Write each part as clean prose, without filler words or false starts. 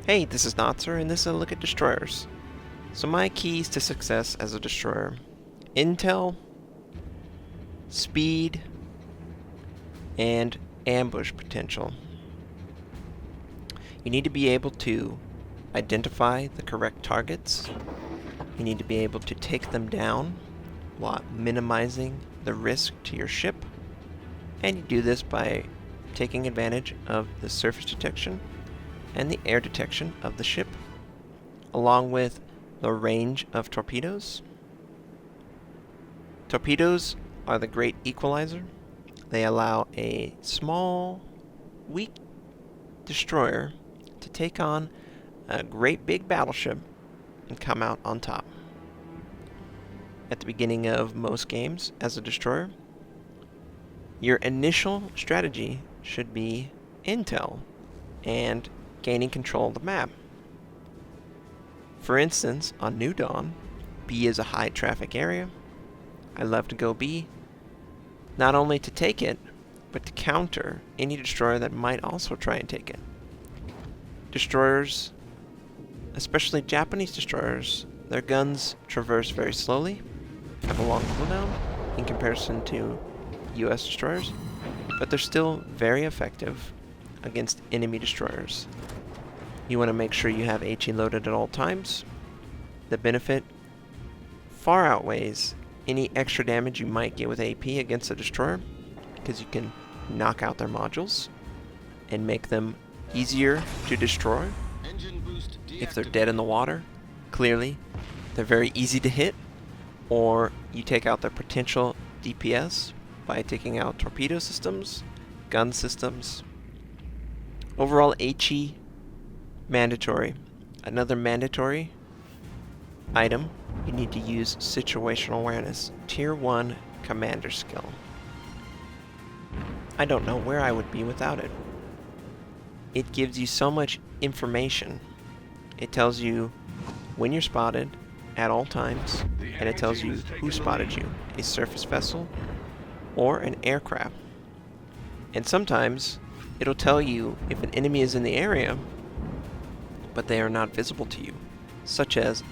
Hey, this is Notser, and this is a look at destroyers. So my keys to success as a destroyer: intel, speed, and ambush potential. You need to be able to identify the correct targets. You need to be able to take them down while minimizing the risk to your ship. And you do this by taking advantage of the surface detection and the air detection of the ship, along with the range of torpedoes. Torpedoes are the great equalizer. They allow a small, weak destroyer to take on a great big battleship and come out on top. At the beginning of most games as a destroyer, your initial strategy should be intel and gaining control of the map. For instance, on New Dawn, B is a high traffic area. I love to go B, not only to take it, but to counter any destroyer that might also try and take it. Destroyers, especially Japanese destroyers, their guns traverse very slowly, have a long cooldown in comparison to US destroyers, but they're still very effective against enemy destroyers. You want to make sure you have HE loaded at all times. The benefit far outweighs any extra damage you might get with AP against a destroyer, because you can knock out their modules and make them easier to destroy. If they're dead in the water, clearly they're very easy to hit, or you take out their potential DPS by taking out torpedo systems, gun systems. Overall, HE mandatory. Another mandatory item, you need to use situational awareness, tier 1 commander skill. I don't know where I would be without it. It gives you so much information. It tells you when you're spotted at all times, and it tells you who spotted you, a surface vessel or an aircraft. And sometimes it'll tell you if an enemy is in the area but they are not visible to you, such as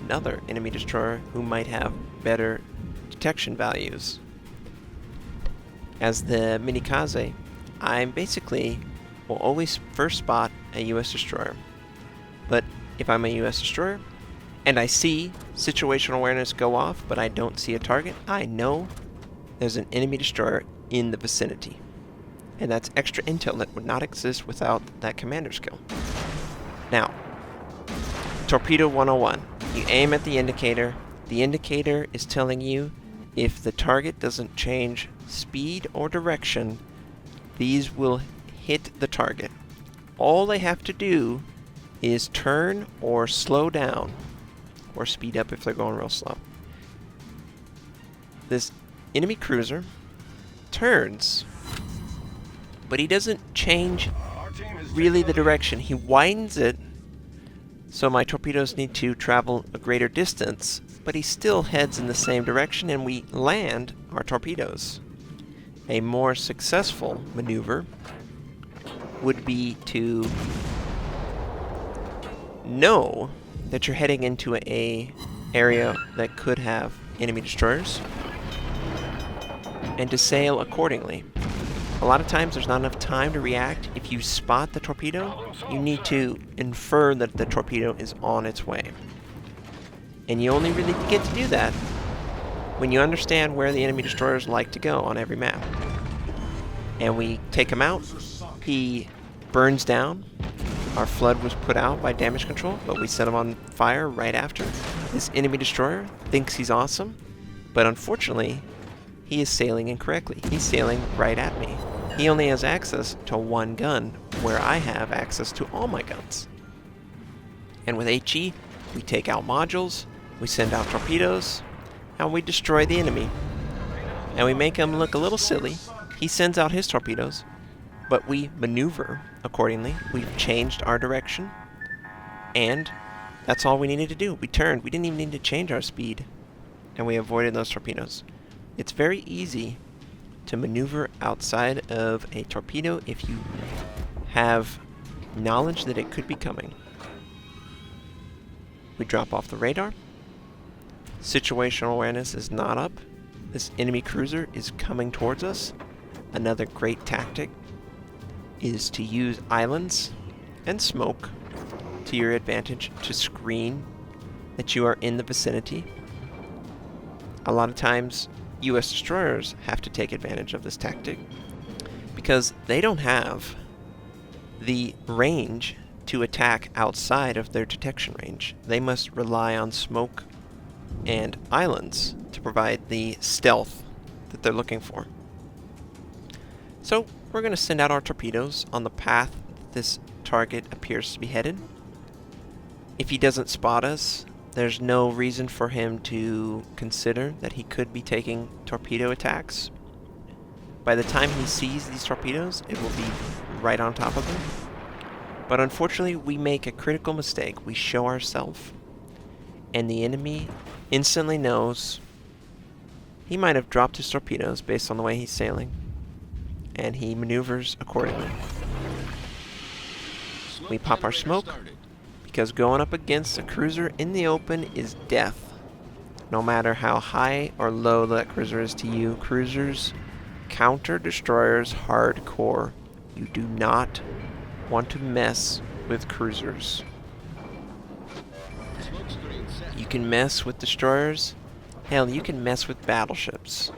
another enemy destroyer who might have better detection values. As the Minekaze, I basically will always first spot a US destroyer. But if I'm a US destroyer and I see situational awareness go off but I don't see a target, I know there's an enemy destroyer in the vicinity. And that's extra intel that would not exist without that commander skill. Now, Torpedo 101. You aim at the indicator. The indicator is telling you if the target doesn't change speed or direction, these will hit the target. All they have to do is turn or slow down, or speed up if they're going real slow. This enemy cruiser turns, but he doesn't change really the direction. He widens it so my torpedoes need to travel a greater distance, but he still heads in the same direction and we land our torpedoes. A more successful maneuver would be to know that you're heading into a area that could have enemy destroyers and to sail accordingly. A lot of times there's not enough time to react. If you spot the torpedo, you need to infer that the torpedo is on its way. And you only really get to do that when you understand where the enemy destroyers like to go on every map. And we take him out. He burns down. Our flood was put out by damage control, but we set him on fire right after. This enemy destroyer thinks he's awesome, but unfortunately, he is sailing incorrectly. He's sailing right at me. He only has access to one gun, where I have access to all my guns. And with HE, we take out modules, we send out torpedoes, and we destroy the enemy. And we make him look a little silly. He sends out his torpedoes, but we maneuver accordingly. We've changed our direction, and that's all we needed to do. We turned. We didn't even need to change our speed, and we avoided those torpedoes. It's very easy to maneuver outside of a torpedo if you have knowledge that it could be coming. We drop off the radar. Situational awareness is not up. This enemy cruiser is coming towards us. Another great tactic is to use islands and smoke to your advantage to screen that you are in the vicinity. A lot of times, US destroyers have to take advantage of this tactic because they don't have the range to attack outside of their detection range. They must rely on smoke and islands to provide the stealth that they're looking for. So we're going to send out our torpedoes on the path this target appears to be headed. If he doesn't spot us, there's no reason for him to consider that he could be taking torpedo attacks. By the time he sees these torpedoes, it will be right on top of him. But unfortunately, we make a critical mistake. We show ourselves, and the enemy instantly knows he might have dropped his torpedoes based on the way he's sailing, and he maneuvers accordingly. We pop our smoke, because going up against a cruiser in the open is death. No matter how high or low that cruiser is to you, cruisers counter destroyers hardcore. You do not want to mess with cruisers. You can mess with destroyers. Hell, you can mess with battleships,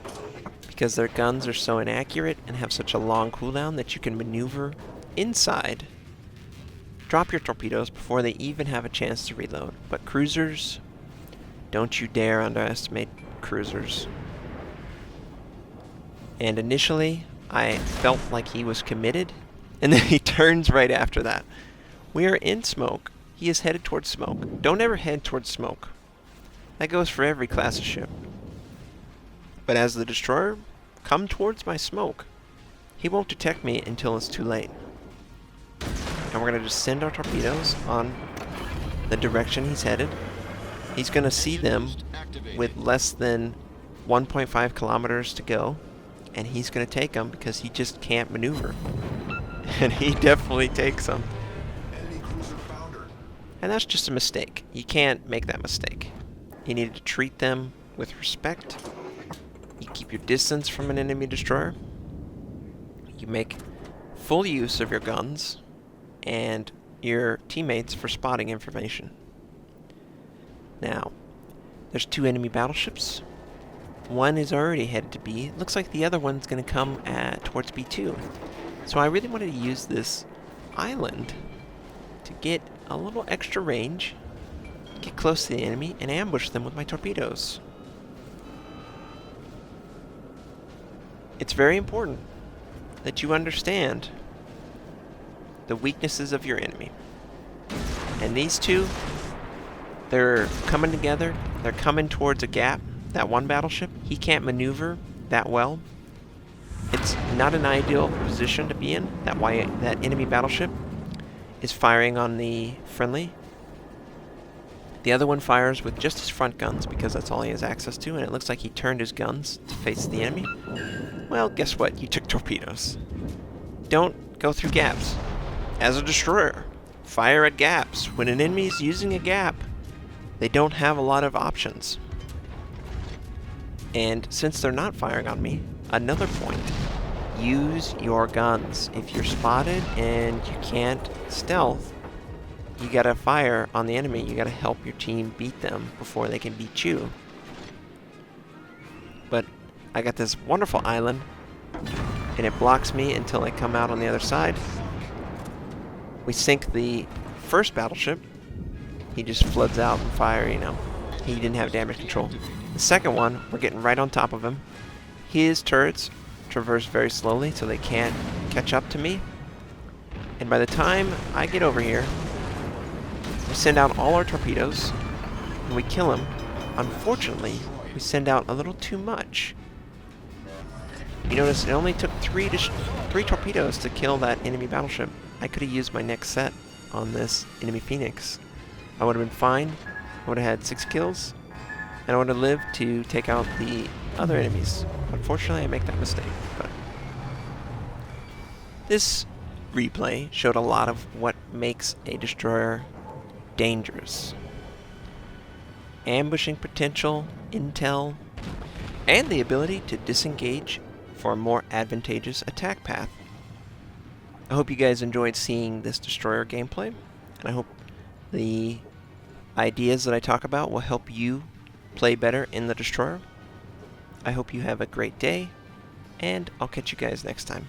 because their guns are so inaccurate and have such a long cooldown that you can maneuver inside. Drop your torpedoes before they even have a chance to reload. But cruisers, don't you dare underestimate cruisers. And initially, I felt like he was committed, and then he turns right after that. We are in smoke. He is headed towards smoke. Don't ever head towards smoke. That goes for every class of ship. But as the destroyer, come towards my smoke. He won't detect me until it's too late. And we're going to just send our torpedoes on the direction he's headed. He's going to see them with less than 1.5 kilometers to go, and he's going to take them because he just can't maneuver. And he definitely takes them. And that's just a mistake. You can't make that mistake. You need to treat them with respect. You keep your distance from an enemy destroyer. You make full use of your guns and your teammates for spotting information. Now, there's 2 enemy battleships. One is already headed to B. Looks like the other one's going to come towards B2. So I really wanted to use this island to get a little extra range, get close to the enemy, and ambush them with my torpedoes. It's very important that you understand the weaknesses of your enemy. And these two, they're coming together. They're coming towards a gap. That one battleship, he can't maneuver that well. It's not an ideal position to be in. That enemy battleship is firing on the friendly. The other one fires with just his front guns because that's all he has access to, and it looks like he turned his guns to face the enemy. Well, guess what? You took torpedoes. Don't go through gaps. As a destroyer, fire at gaps. When an enemy is using a gap, they don't have a lot of options. And since they're not firing on me, another point, use your guns. If you're spotted and you can't stealth, you gotta fire on the enemy. You gotta help your team beat them before they can beat you. But I got this wonderful island, and it blocks me until I come out on the other side. We sink the first battleship. He just floods out and fire, you know. He didn't have damage control. The second one, we're getting right on top of him. His turrets traverse very slowly, so they can't catch up to me. And by the time I get over here, we send out all our torpedoes, and we kill him. Unfortunately, we send out a little too much. You notice it only took three torpedoes to kill that enemy battleship. I could have used my next set on this enemy Phoenix. I would have been fine. I would have had 6 kills, and I would have lived to take out the other enemies. Unfortunately, I make that mistake. But this replay showed a lot of what makes a destroyer dangerous. Ambushing potential, intel, and the ability to disengage for a more advantageous attack path. I hope you guys enjoyed seeing this destroyer gameplay, and I hope the ideas that I talk about will help you play better in the destroyer. I hope you have a great day, and I'll catch you guys next time.